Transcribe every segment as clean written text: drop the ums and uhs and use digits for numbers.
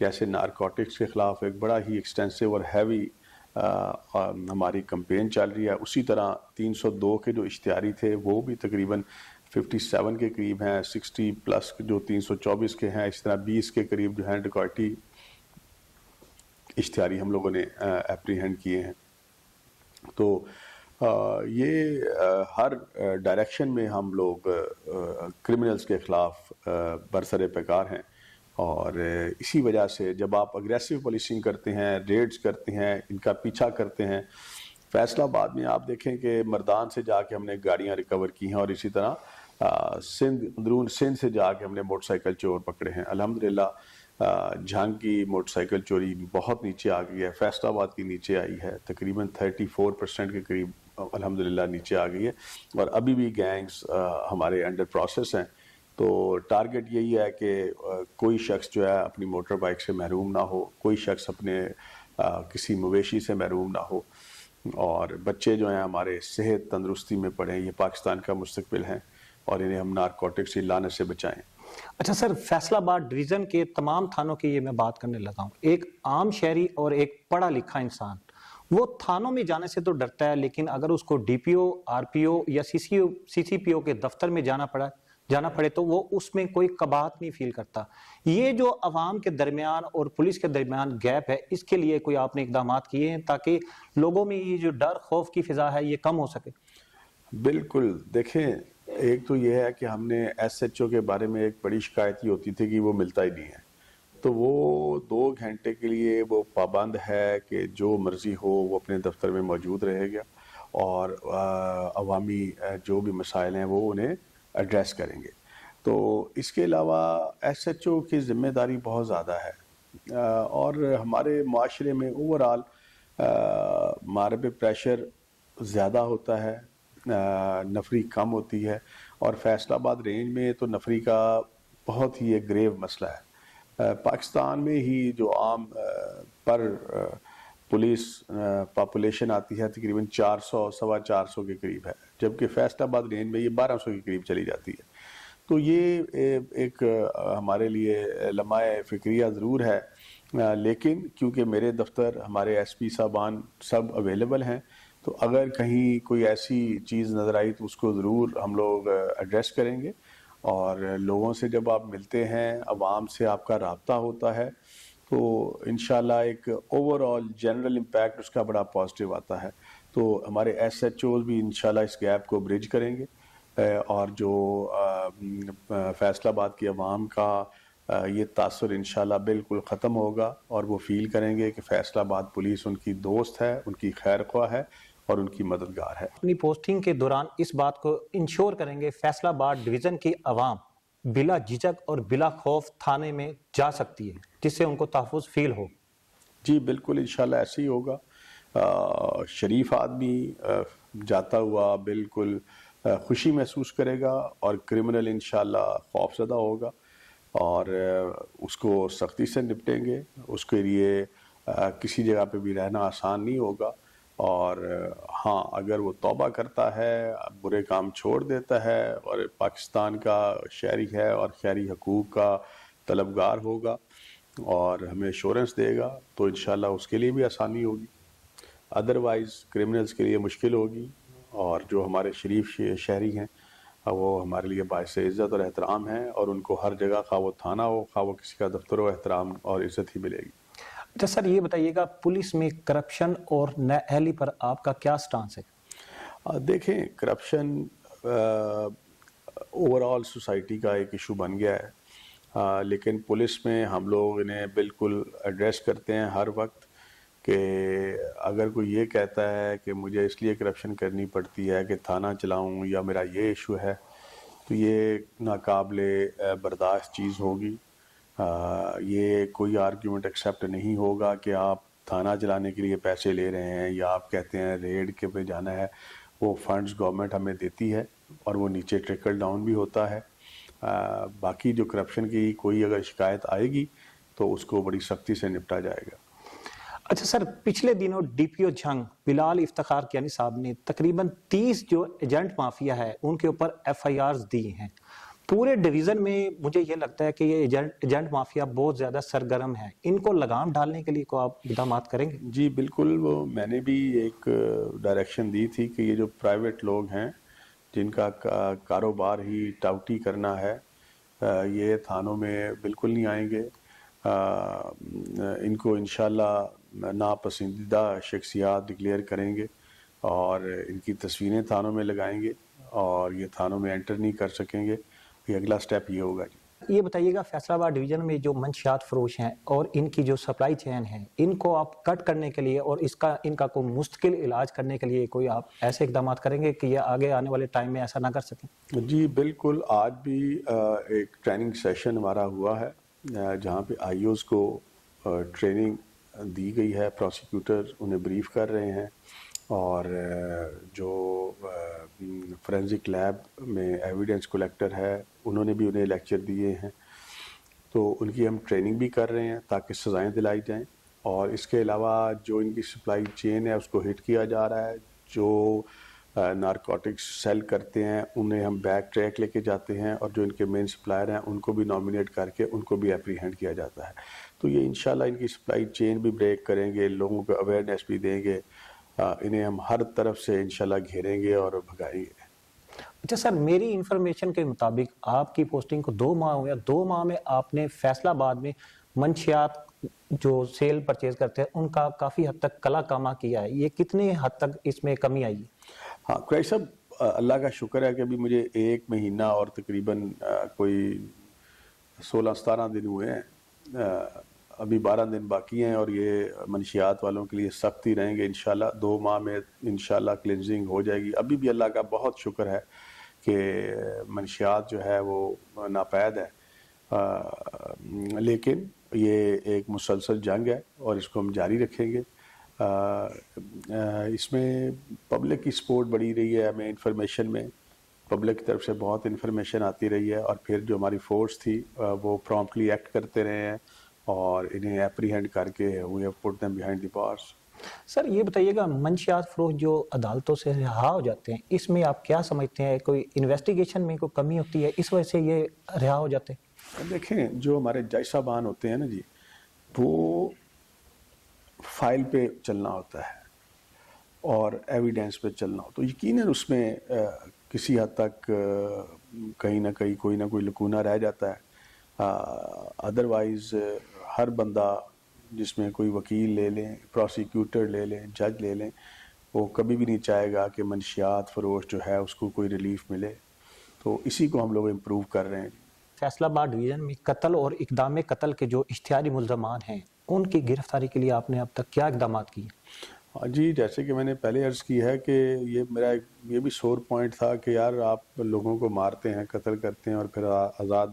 جیسے نارکوٹکس کے خلاف ایک بڑا ہی ایکسٹینسو اور ہیوی ہماری کمپین چل رہی ہے. اسی طرح 302 کے جو اشتہاری تھے وہ بھی تقریباً 57 کے قریب ہیں, 60 پلس جو 324 کے ہیں, اس طرح 20 کے قریب جو ہیں ڈکیتی اشتہاری ہم لوگوں نے اپریہینڈ کیے ہیں. تو یہ ہر ڈائریکشن میں ہم لوگ کرمنلز کے خلاف برسر پیکار ہیں, اور اسی وجہ سے جب آپ اگریسو پولیسنگ کرتے ہیں, ریڈز کرتے ہیں, ان کا پیچھا کرتے ہیں. فیصل آباد میں آپ دیکھیں کہ مردان سے جا کے ہم نے گاڑیاں ریکور کی ہیں, اور اسی طرح اندرون سندھ سے جا کے ہم نے موٹر سائیکل چور پکڑے ہیں. الحمدللہ جھانگ کی موٹر سائیکل چوری بہت نیچے آ گئی ہے, فیصل آباد کی نیچے آئی ہے, تقریباً 34% کے قریب الحمدللہ نیچے آ گئی ہے, اور ابھی بھی گینگز ہمارے انڈر پروسیس ہیں. تو ٹارگٹ یہی ہے کہ کوئی شخص جو ہے اپنی موٹر بائک سے محروم نہ ہو, کوئی شخص اپنے کسی مویشی سے محروم نہ ہو, اور بچے جو ہیں ہمارے صحت تندرستی میں پڑھیں. یہ پاکستان کا مستقبل ہے, اور انہیں ہم نارکوٹکس کی لعنت سے بچائیں. اچھا سر, فیصل آباد ڈویژن کے تمام تھانوں کی یہ میں بات کرنے لگا ہوں. ایک عام شہری اور ایک پڑھا لکھا انسان وہ تھانوں میں جانے سے تو ڈرتا ہے, لیکن اگر اس کو ڈی پی او, آر پی او یا سی سی پی او کے دفتر میں جانا پڑے تو وہ اس میں کوئی قباحت نہیں فیل کرتا. یہ جو عوام کے درمیان اور پولیس کے درمیان گیپ ہے, اس کے لیے کوئی آپ نے اقدامات کیے ہیں تاکہ لوگوں میں یہ جو ڈر خوف کی فضا ہے یہ کم ہو سکے؟ بالکل. دیکھیں, ایک تو یہ ہے کہ ہم نے ایس ایچ او کے بارے میں ایک بڑی شکایت یہ ہوتی تھی کہ وہ ملتا ہی نہیں ہے. تو وہ 2 گھنٹے کے لیے وہ پابند ہے کہ جو مرضی ہو وہ اپنے دفتر میں موجود رہے گا, اور عوامی جو بھی مسائل ہیں وہ انہیں ایڈریس کریں گے. تو اس کے علاوہ ایس ایچ او کی ذمہ داری بہت زیادہ ہے, اور ہمارے معاشرے میں اوورآل ہمارے پہ پریشر زیادہ ہوتا ہے, نفری کم ہوتی ہے, اور فیصل آباد رینج میں تو نفری کا بہت ہی ایک گریو مسئلہ ہے. پاکستان میں ہی جو عام پر پولیس پاپولیشن آتی ہے تقریباً 400-450 کے قریب ہے, جبکہ فیصل آباد رینج میں یہ 1200 کے قریب چلی جاتی ہے. تو یہ ایک ہمارے لیے لمحہ فکریہ ضرور ہے, لیکن کیونکہ میرے دفتر ہمارے ایس پی صاحبان سب اویلیبل ہیں, تو اگر کہیں کوئی ایسی چیز نظر آئی تو اس کو ضرور ہم لوگ ایڈریس کریں گے. اور لوگوں سے جب آپ ملتے ہیں, عوام سے آپ کا رابطہ ہوتا ہے, تو انشاءاللہ ایک اوور آل جنرل امپیکٹ اس کا بڑا پازیٹیو آتا ہے. تو ہمارے ایس ایچ اوز بھی انشاءاللہ اس گیپ کو برج کریں گے, اور جو فیصل آباد کی عوام کا یہ تاثر انشاءاللہ بالکل ختم ہوگا, اور وہ فیل کریں گے کہ فیصل آباد پولیس ان کی دوست ہے, ان کی خیر خواہ ہے, اور ان کی مددگار ہے. اپنی پوسٹنگ کے دوران اس بات کو انشور کریں گے فیصل آباد ڈویژن کی عوام بلا جھجک اور بلا خوف تھانے میں جا سکتی ہے, جس سے ان کو تحفظ فیل ہو؟ جی بالکل, انشاءاللہ ایسے ہی ہوگا. شریف آدمی جاتا ہوا بالکل خوشی محسوس کرے گا, اور کرمنل انشاءاللہ خوف زدہ ہوگا, اور اس کو سختی سے نپٹیں گے. اس کے لیے کسی جگہ پہ بھی رہنا آسان نہیں ہوگا, اور ہاں اگر وہ توبہ کرتا ہے, برے کام چھوڑ دیتا ہے, اور پاکستان کا شہری ہے اور شہری حقوق کا طلبگار ہوگا اور ہمیں ایشورنس دے گا, تو انشاءاللہ اس کے لیے بھی آسانی ہوگی. ادروائز کرمنلز کے لیے مشکل ہوگی, اور جو ہمارے شریف شہری ہیں وہ ہمارے لیے باعث عزت اور احترام ہیں, اور ان کو ہر جگہ خواہ وہ تھانہ ہو خواہ وہ کسی کا دفتر ہو, احترام اور عزت ہی ملے گی. اچھا سر, یہ بتائیے گا پولیس میں کرپشن اور نااہلی پر آپ کا کیا سٹانس ہے؟ دیکھیں, کرپشن اوور آل سوسائٹی کا ایک ایشو بن گیا ہے, لیکن پولیس میں ہم لوگ انہیں بالکل ایڈریس کرتے ہیں ہر وقت کہ اگر کوئی یہ کہتا ہے کہ مجھے اس لیے کرپشن کرنی پڑتی ہے کہ تھانہ چلاؤں یا میرا یہ ایشو ہے, تو یہ ناقابل برداشت چیز ہوگی. یہ کوئی آرگیومنٹ ایکسیپٹ نہیں ہوگا کہ آپ تھانہ چلانے کے لیے پیسے لے رہے ہیں, یا آپ کہتے ہیں ریڈ کے پہ جانا ہے. وہ فنڈز گورنمنٹ ہمیں دیتی ہے, اور وہ نیچے ٹرکل ڈاؤن بھی ہوتا ہے. باقی جو کرپشن کی کوئی اگر شکایت آئے گی تو اس کو بڑی سختی سے نپٹا جائے گا. اچھا سر, پچھلے دنوں ڈی پی او جھنگ بلال افتخار کیانی صاحب نے تقریباً 30 جو ایجنٹ مافیا ہے ان کے اوپر ایف آئی آرز دی ہیں. پورے ڈویژن میں مجھے یہ لگتا ہے کہ یہ ایجنٹ مافیا بہت زیادہ سرگرم ہے، ان کو لگام ڈالنے کے لیے کو آپ اقدامات کریں گے؟ جی بالکل، وہ میں نے بھی ایک ڈائریکشن دی تھی کہ یہ جو پرائیویٹ لوگ ہیں جن کا کاروبار ہی ٹاؤٹی کرنا ہے، یہ تھانوں میں بالکل نہیں آئیں گے. ان کو انشاءاللہ ناپسندیدہ شخصیات ڈکلیئر کریں گے اور ان کی تصویریں تھانوں میں لگائیں گے اور یہ تھانوں میں انٹر نہیں کر سکیں گے. یہ اگلا سٹیپ یہ ہوگا. یہ بتائیے گا فیصل آباد ڈویژن میں جو منشیات فروش ہیں اور ان کی جو سپلائی چین ہے، ان کو آپ کٹ کرنے کے لیے اور ان کا کوئی مستقل علاج کرنے کے لیے کوئی آپ ایسے اقدامات کریں گے کہ یہ آگے آنے والے ٹائم میں ایسا نہ کر سکیں؟ جی بالکل، آج بھی ایک ٹریننگ سیشن ہمارا ہوا ہے جہاں پہ آئی اوز کو ٹریننگ دی گئی ہے. پروسیکیوٹر انہیں بریف کر رہے ہیں اور جو فورینزک لیب میں ایویڈنس کلیکٹر ہے انہوں نے بھی انہیں لیکچر دیے ہیں. تو ان کی ہم ٹریننگ بھی کر رہے ہیں تاکہ سزائیں دلائی جائیں. اور اس کے علاوہ جو ان کی سپلائی چین ہے اس کو ہٹ کیا جا رہا ہے. جو نارکوٹکس سیل کرتے ہیں انہیں ہم بیک ٹریک لے کے جاتے ہیں اور جو ان کے مین سپلائر ہیں ان کو بھی نامینیٹ کر کے ان کو بھی اپریہینڈ کیا جاتا ہے. تو یہ انشاءاللہ ان کی سپلائی چین بھی بریک کریں گے، لوگوں کو اویئرنیس بھی دیں گے، انہیں ہم ہر طرف سے انشاءاللہ گھیریں گے اور بھگائیں گے. اچھا سر، میری انفارمیشن کے مطابق آپ کی پوسٹنگ کو 2 ماہ ہوئے، 2 ماہ میں آپ نے فیصل آباد میں منشیات جو سیل پرچیز کرتے ہیں ان کا کافی حد تک کلا کامہ کیا ہے. یہ کتنے حد تک اس میں کمی آئی ہے؟ ہاں قریش صاحب، اللہ کا شکر ہے کہ ابھی مجھے 1 مہینہ اور تقریباً کوئی 16-17 دن ہوئے ہیں. ابھی 12 دن باقی ہیں اور یہ منشیات والوں کے لیے سختی رہیں گے. انشاءاللہ 2 ماہ میں انشاءاللہ کلینزنگ ہو جائے گی. ابھی بھی اللہ کا بہت شکر ہے کہ منشیات جو ہے وہ ناپید ہے، لیکن یہ ایک مسلسل جنگ ہے اور اس کو ہم جاری رکھیں گے. اس میں پبلک کی سپورٹ بڑھی رہی ہے. ہمیں انفارمیشن میں پبلک کی طرف سے بہت انفارمیشن آتی رہی ہے اور پھر جو ہماری فورس تھی وہ پرومپٹلی ایکٹ کرتے رہے ہیں اور انہیں اپریہینڈ کر کے we have put them behind the bars. سر یہ بتائیے گا منشیات فروش جو عدالتوں سے رہا ہو جاتے ہیں، اس میں آپ کیا سمجھتے ہیں؟ کوئی انویسٹیگیشن میں کوئی کمی ہوتی ہے اس وجہ سے یہ رہا ہو جاتے ہیں؟ دیکھیں، جو ہمارے جج صاحبان ہوتے ہیں نا جی، وہ فائل پہ چلنا ہوتا ہے اور ایویڈنس پہ چلنا ہوتا ہے. یقیناً اس میں کسی حد تک کہیں نہ کہیں کوئی نہ کوئی لکونہ رہ جاتا ہے. ادروائز ہر بندہ، جس میں کوئی وکیل لے لیں، پروسیکیوٹر لے لیں، جج لے لیں، وہ کبھی بھی نہیں چاہے گا کہ منشیات فروش جو ہے اس کو کوئی ریلیف ملے. تو اسی کو ہم لوگ امپروو کر رہے ہیں. فیصل آباد ڈویژن میں قتل اور اقدام قتل کے جو اشتہاری ملزمان ہیں ان کی گرفتاری کے لیے آپ نے اب تک کیا اقدامات کیے؟ ہاں جی، جیسے کہ میں نے پہلے عرض کی ہے کہ یہ میرا یہ بھی سور پوائنٹ تھا کہ یار آپ لوگوں کو مارتے ہیں، قتل کرتے ہیں اور پھر آزاد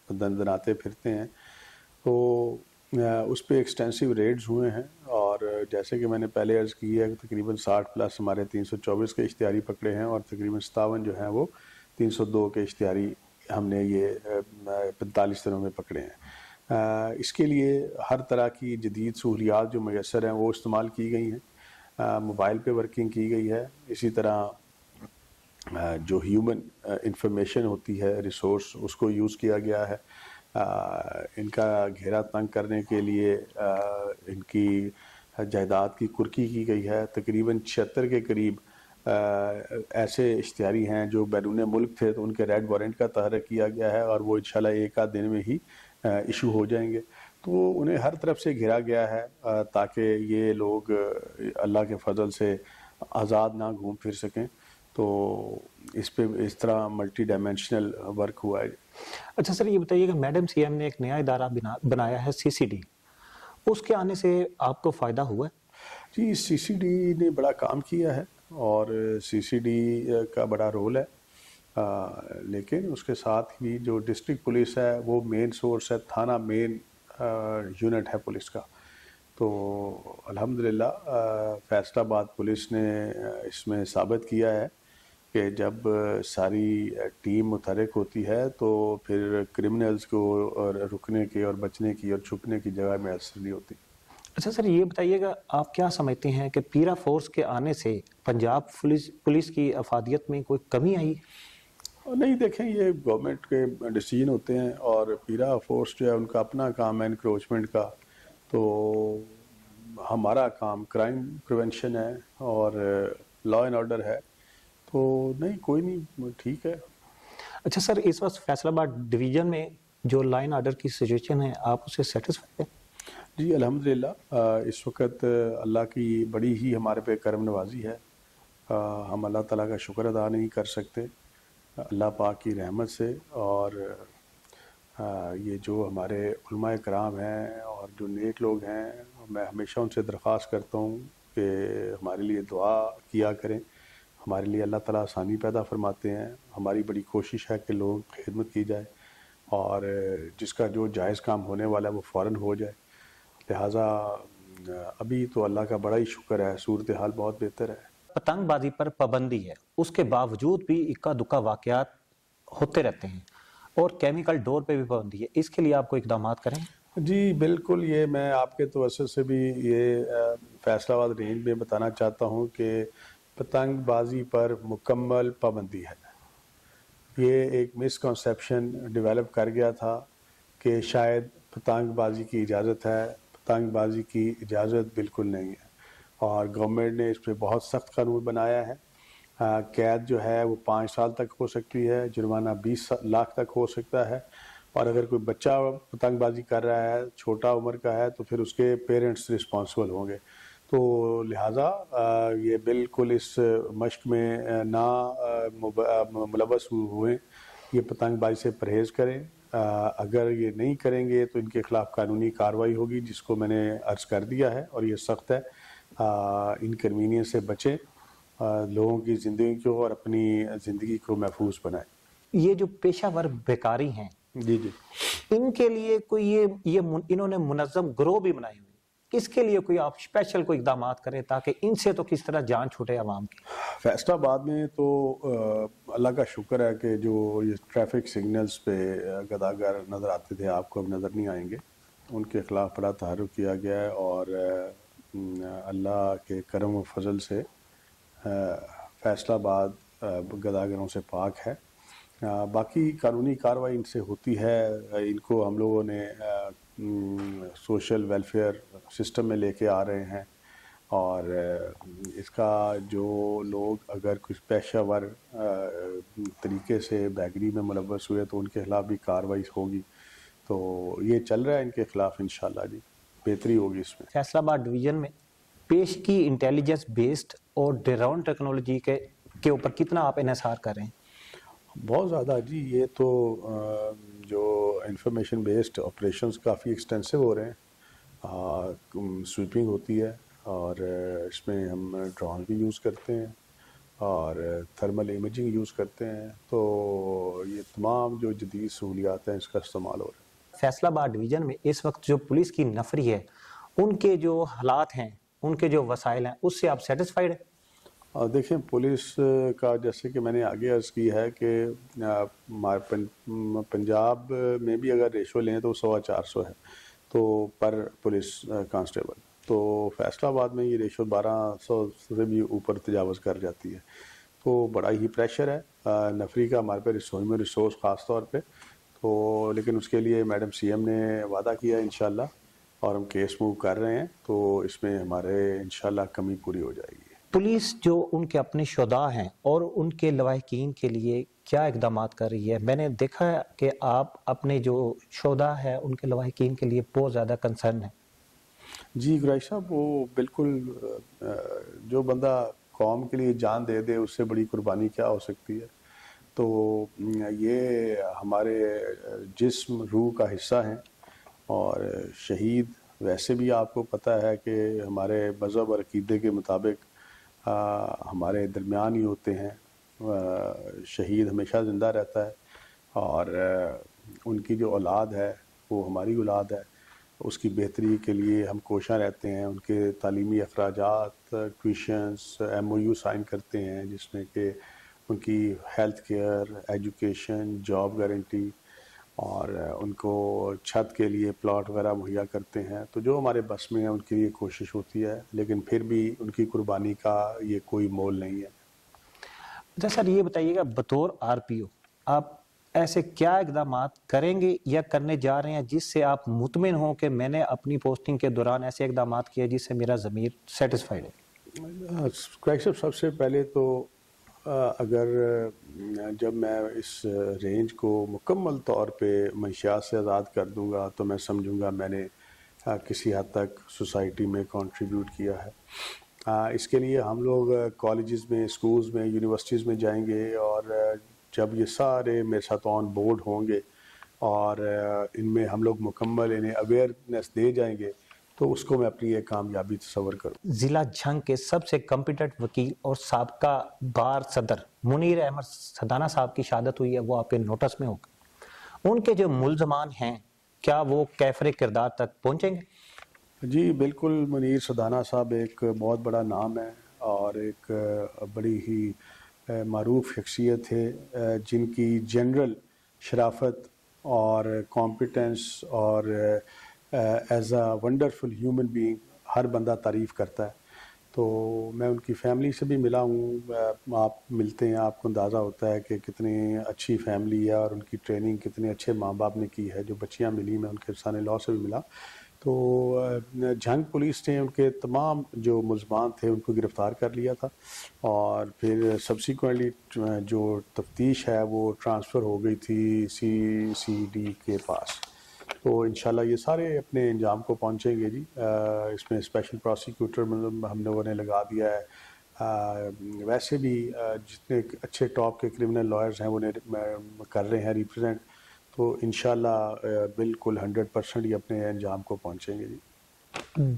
دندناتے پھرتے ہیں. تو اس پہ ایکسٹینسو ریڈز ہوئے ہیں اور جیسے کہ میں نے پہلے عرض کی ہے کہ تقریباً 60+ ہمارے 324 کے اشتہاری پکڑے ہیں اور تقریباً 57 جو ہیں وہ 302 کے اشتہاری ہم نے یہ 45 دنوں میں پکڑے ہیں. اس کے لیے ہر طرح کی جدید سہولیات جو میسر ہیں وہ استعمال کی گئی ہیں. موبائل پہ ورکنگ کی گئی ہے. اسی طرح جو ہیومن انفارمیشن ہوتی ہے، ریسورس، اس کو یوز کیا گیا ہے. ان کا گھیرا تنگ کرنے کے لیے ان کی جائیداد کی کرکی کی گئی ہے. تقریباً 76 کے قریب ایسے اشتہاری ہیں جو بیرون ملک تھے تو ان کے ریڈ وارنٹ کا تحرک کیا گیا ہے اور وہ انشاءاللہ 1 دن میں ہی ایشو ہو جائیں گے. تو انہیں ہر طرف سے گھیرا گیا ہے تاکہ یہ لوگ اللہ کے فضل سے آزاد نہ گھوم پھر سکیں. تو اس پہ اس طرح ملٹی ڈائمینشنل ورک ہوا ہے. اچھا سر یہ بتائیے کہ میڈم سی ایم نے ایک نیا ادارہ بنایا ہے CCD، اس کے آنے سے آپ کو فائدہ ہوا ہے؟ جی CCD نے بڑا کام کیا ہے اور CCD کا بڑا رول ہے، لیکن اس کے ساتھ ہی جو ڈسٹرکٹ پولیس ہے وہ مین سورس ہے، تھانہ مین یونٹ ہے پولیس کا. تو الحمدللہ فیصل آباد پولیس نے اس میں ثابت کیا ہے کہ جب ساری ٹیم متحرک ہوتی ہے تو پھر کرمنلز کو رکنے کی اور بچنے کی اور چھپنے کی جگہ میں اثر نہیں ہوتی. اچھا سر یہ بتائیے گا آپ کیا سمجھتے ہیں کہ پیرا فورس کے آنے سے پنجاب پولیس کی افادیت میں کوئی کمی آئی؟ اور نہیں دیکھیں یہ گورنمنٹ کے ڈیسیجن ہوتے ہیں اور پیرا فورس جو ہے ان کا اپنا کام ہے انکروچمنٹ کا. تو ہمارا کام کرائم پریونشن ہے اور لا اینڈ آرڈر ہے. تو نہیں کوئی نہیں ٹھیک ہے. اچھا سر، اس وقت فیصل آباد ڈویژن میں جو لائن آرڈر کی سچویشن ہے آپ اسے سیٹسفائی ہیں؟ جی الحمدللہ اس وقت اللہ کی بڑی ہی ہمارے پہ کرم نوازی ہے. ہم اللہ تعالیٰ کا شکر ادا نہیں کر سکتے اللہ پاک کی رحمت سے. اور یہ جو ہمارے علماء کرام ہیں اور جو نیک لوگ ہیں میں ہمیشہ ان سے درخواست کرتا ہوں کہ ہمارے لیے دعا کیا کریں. ہمارے لیے اللہ تعالیٰ آسانی پیدا فرماتے ہیں. ہماری بڑی کوشش ہے کہ لوگوں کی خدمت کی جائے اور جس کا جو جائز کام ہونے والا ہے وہ فوراً ہو جائے. لہٰذا ابھی تو اللہ کا بڑا ہی شکر ہے صورتحال بہت بہتر ہے. پتنگ بازی پر پابندی ہے، اس کے باوجود بھی اکا دکا واقعات ہوتے رہتے ہیں اور کیمیکل ڈور پہ بھی پابندی ہے، اس کے لیے آپ کو اقدامات کریں؟ جی بالکل، یہ میں آپ کے توسط سے بھی یہ فیصل آباد رینج میں بتانا چاہتا ہوں کہ پتنگ بازی پر مکمل پابندی ہے. یہ ایک مسکنسیپشن ڈیولپ کر گیا تھا کہ شاید پتنگ بازی کی اجازت ہے. پتنگ بازی کی اجازت بالکل نہیں ہے اور گورنمنٹ نے اس پہ بہت سخت قانون بنایا ہے. قید جو ہے وہ 5 سال تک ہو سکتی ہے، جرمانہ 20 لاکھ تک ہو سکتا ہے. اور اگر کوئی بچہ پتنگ بازی کر رہا ہے چھوٹا عمر کا ہے تو پھر اس کے پیرنٹس رسپانسبل ہوں گے. تو لہٰذا یہ بالکل اس مشق میں نہ ملوث ہوئے. یہ پتنگ بازی سے پرہیز کریں. اگر یہ نہیں کریں گے تو ان کے خلاف قانونی کارروائی ہوگی جس کو میں نے عرض کر دیا ہے اور یہ سخت ہے. انکنوینئنس سے بچیں، لوگوں کی زندگی کو اور اپنی زندگی کو محفوظ بنائیں. یہ جو پیشہ ور بیکاری ہیں جی جی ان کے لیے کوئی یہ انہوں نے منظم گروہ بھی بنائے ہوئے، اس کے لیے کوئی آپ اسپیشل کوئی اقدامات کریں تاکہ ان سے تو کس طرح جان چھوٹے عوام کی؟ فیصل آباد میں تو اللہ کا شکر ہے کہ جو یہ ٹریفک سگنلز پہ گداگر نظر آتے تھے آپ کو اب نظر نہیں آئیں گے، ان کے خلاف بڑا تحرک کیا گیا ہے اور اللہ کے کرم و فضل سے فیصل آباد گداگروں سے پاک ہے. باقی قانونی کارروائی ان سے ہوتی ہے. ان کو ہم لوگوں نے سوشل ویلفیئر سسٹم میں لے کے آ رہے ہیں اور اس کا جو لوگ اگر کچھ پیشہ ور طریقے سے بیگری میں ملوث ہوئے تو ان کے خلاف بھی کارروائی ہوگی. تو یہ چل رہا ہے ان کے خلاف انشاءاللہ جی بہتری ہوگی اس میں. فیصل آباد ڈویژن میں پیش کی انٹیلیجنس بیسڈ اور ڈرون ٹیکنالوجی کے اوپر کتنا آپ انحصار کر رہے ہیں؟ بہت زیادہ جی. یہ تو جو انفارمیشن بیسڈ آپریشنز کافی ایکسٹینسو ہو رہے ہیں. سویپنگ ہوتی ہے اور اس میں ہم ڈرون بھی یوز کرتے ہیں اور تھرمل امیجنگ یوز کرتے ہیں. تو یہ تمام جو جدید سہولیات ہیں اس کا استعمال ہو رہا ہے. فیصل آباد ڈویژن میں اس وقت جو پولیس کی نفری ہے ان کے جو حالات ہیں ان کے جو وسائل ہیں اس سے آپ سیٹسفائیڈ ہیں؟ دیکھیں پولیس کا جیسے کہ میں نے آگے عرض کی ہے کہ پنجاب میں بھی اگر ریشو لیں تو 450 ہے تو پر پولیس کانسٹیبل. تو فیصل آباد میں یہ ریشو 1200 سے بھی اوپر تجاوز کر جاتی ہے. تو بڑا ہی پریشر ہے نفری کا ہمارے پہ ریسورس خاص طور پہ. تو لیکن اس کے لیے میڈم سی ایم نے وعدہ کیا انشاءاللہ اور ہم کیس موو کر رہے ہیں. تو اس میں ہمارے انشاءاللہ کمی پوری ہو جائے گی. پولیس جو ان کے اپنے شہداء ہیں اور ان کے لواحقین کے لیے کیا اقدامات کر رہی ہے؟ میں نے دیکھا ہے کہ آپ اپنے جو شہداء ہیں ان کے لواحقین کے لیے بہت زیادہ کنسرن ہے. جی گرائش صاحب وہ بالکل جو بندہ قوم کے لیے جان دے دے اس سے بڑی قربانی کیا ہو سکتی ہے. تو یہ ہمارے جسم روح کا حصہ ہیں اور شہید ویسے بھی آپ کو پتہ ہے کہ ہمارے مذہب اور عقیدے کے مطابق ہمارے درمیان ہی ہوتے ہیں. شہید ہمیشہ زندہ رہتا ہے اور ان کی جو اولاد ہے وہ ہماری اولاد ہے. اس کی بہتری کے لیے ہم کوشاں رہتے ہیں. ان کے تعلیمی اخراجات ٹیوشنز MOU سائن کرتے ہیں جس میں کہ ان کی health care education job guarantee اور ان کو چھت کے لیے پلاٹ وغیرہ مہیا کرتے ہیں. تو جو ہمارے بس میں ہے ان کے لیے کوشش ہوتی ہے لیکن پھر بھی ان کی قربانی کا یہ کوئی مول نہیں ہے. اچھا سر یہ بتائیے گا بطور RPO آپ ایسے کیا اقدامات کریں گے یا کرنے جا رہے ہیں جس سے آپ مطمئن ہوں کہ میں نے اپنی پوسٹنگ کے دوران ایسے اقدامات کیے جس سے میرا ضمیر سیٹسفائیڈ ہے؟ سب سے پہلے تو اگر جب میں اس رینج کو مکمل طور پہ منشیات سے آزاد کر دوں گا تو میں سمجھوں گا میں نے کسی حد تک سوسائٹی میں کنٹریبیوٹ کیا ہے۔ اس کے لیے ہم لوگ کالجز میں، اسکولز میں، یونیورسٹیز میں جائیں گے، اور جب یہ سارے میرے ساتھ آن بورڈ ہوں گے اور ان میں ہم لوگ مکمل انہیں اویئرنیس دے جائیں گے تو اس کو میں اپنی ایک کامیابی تصور کروں۔ ضلع جھنگ کے سب سے کمپیٹنٹ وکیل اور سابقہ بار صدر منیر احمد سدانہ صاحب کی شہادت ہوئی ہے، وہ آپ کے نوٹس میں ہوگا۔ ان کے جو ملزمان ہیں کیا وہ کیفر کردار تک پہنچیں گے؟ جی بالکل، منیر سدانہ صاحب ایک بہت بڑا نام ہے اور ایک بڑی ہی معروف شخصیت ہے، جن کی جنرل شرافت اور کمپیٹنس اور as a wonderful human being ہر بندہ تعریف کرتا ہے۔ تو میں ان کی فیملی سے بھی ملا ہوں، آپ ملتے ہیں آپ کو اندازہ ہوتا ہے کہ کتنی اچھی فیملی ہے اور ان کی ٹریننگ کتنے اچھے ماں باپ نے کی ہے۔ جو بچیاں ملی، میں ان کے سان لا سے بھی ملا، تو جھنگ پولیس نے ان کے تمام جو ملزمان تھے ان کو گرفتار کر لیا تھا، اور پھر سبسیکوئنٹلی جو تفتیش ہے وہ ٹرانسفر ہو گئی تھی CCD کے پاس۔ تو انشاءاللہ یہ سارے اپنے انجام کو پہنچیں گے جی۔ اس میں اسپیشل پروسیکیوٹر ہم لوگوں نے لگا دیا ہے، ویسے بھی جتنے اچھے ٹاپ کے کرمنل لائرز ہیں وہ کر رہے ہیں ریپرزینٹ، تو انشاءاللہ بالکل 100% یہ اپنے انجام کو پہنچیں گے جی۔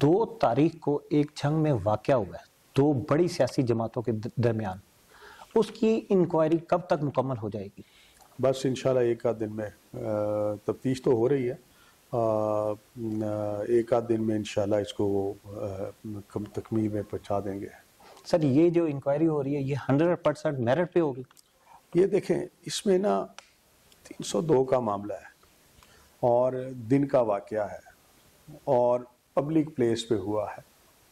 2 تاریخ کو ایک جھنگ میں واقعہ ہوا ہے 2 بڑی سیاسی جماعتوں کے درمیان، اس کی انکوائری کب تک مکمل ہو جائے گی؟ بس انشاءاللہ ایک آدھ دن میں، تفتیش تو ہو رہی ہے، ایک آدھ دن میں انشاءاللہ اس کو تکمیل میں پہنچا دیں گے۔ سر یہ جو انکوائری ہو رہی ہے یہ 100% میرٹ پہ ہوگی؟ یہ دیکھیں، اس میں نا 302 کا معاملہ ہے اور دن کا واقعہ ہے اور پبلک پلیس پہ ہوا ہے،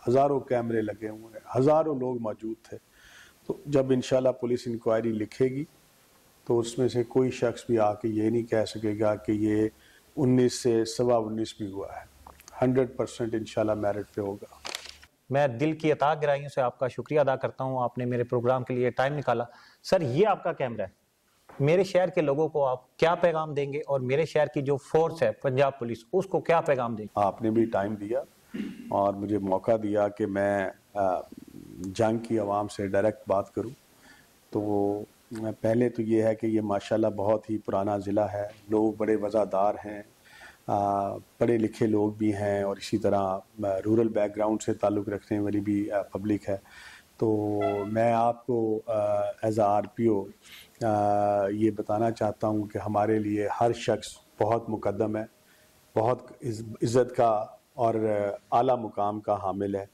ہزاروں کیمرے لگے ہوئے ہیں، ہزاروں لوگ موجود تھے۔ تو جب انشاءاللہ پولیس انکوائری لکھے گی تو اس میں سے کوئی شخص بھی آ کے یہ نہیں کہہ سکے گا کہ یہ 19 سے 19.25 بھی ہوا ہے۔ 100% انشاءاللہ میرٹ پہ ہوگا۔ میں دل کی عطا گرائیوں سے آپ کا شکریہ ادا کرتا ہوں، آپ نے میرے پروگرام کے لیے ٹائم نکالا۔ سر یہ آپ کا کیمرہ ہے، میرے شہر کے لوگوں کو آپ کیا پیغام دیں گے اور میرے شہر کی جو فورس ہے پنجاب پولیس اس کو کیا پیغام دیں گے؟ آپ نے بھی ٹائم دیا اور مجھے موقع دیا کہ میں جنگ کی عوام سے ڈائریکٹ بات کروں۔ تو پہلے تو یہ ہے کہ یہ ماشاءاللہ بہت ہی پرانا ضلع ہے، لوگ بڑے وفادار ہیں، پڑھے لکھے لوگ بھی ہیں، اور اسی طرح رورل بیک گراؤنڈ سے تعلق رکھنے والی بھی پبلک ہے۔ تو میں آپ کو ایز اے RPO یہ بتانا چاہتا ہوں کہ ہمارے لیے ہر شخص بہت مقدم ہے، بہت عزت کا اور اعلیٰ مقام کا حامل ہے۔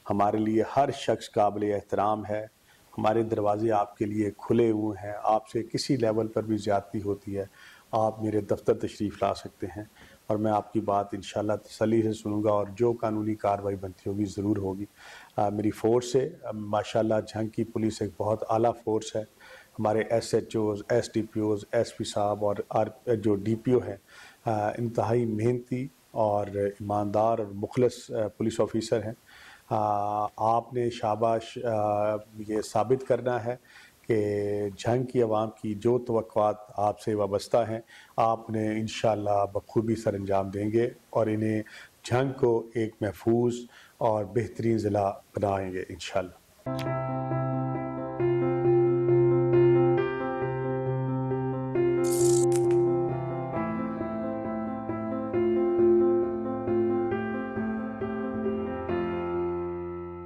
ہمارے لیے ہر شخص قابل احترام ہے، ہمارے دروازے آپ کے لیے کھلے ہوئے ہیں۔ آپ سے کسی لیول پر بھی زیادتی ہوتی ہے آپ میرے دفتر تشریف لا سکتے ہیں، اور میں آپ کی بات انشاءاللہ تسلی سے سنوں گا، اور جو قانونی کارروائی بنتی ہوگی ضرور ہوگی۔ میری فورس ہے ماشاءاللہ، جھنگ کی پولیس ایک بہت اعلیٰ فورس ہے۔ ہمارے SHOs، SDPOs، SP صاحب اور جو DPO ہیں انتہائی محنتی اور ایماندار اور مخلص پولیس آفیسر ہیں۔ آپ نے شاباش یہ ثابت کرنا ہے کہ جھنگ کی عوام کی جو توقعات آپ سے وابستہ ہیں آپ نے انشاءاللہ بخوبی سر انجام دیں گے، اور انہیں جھنگ کو ایک محفوظ اور بہترین ضلع بنائیں گے انشاءاللہ۔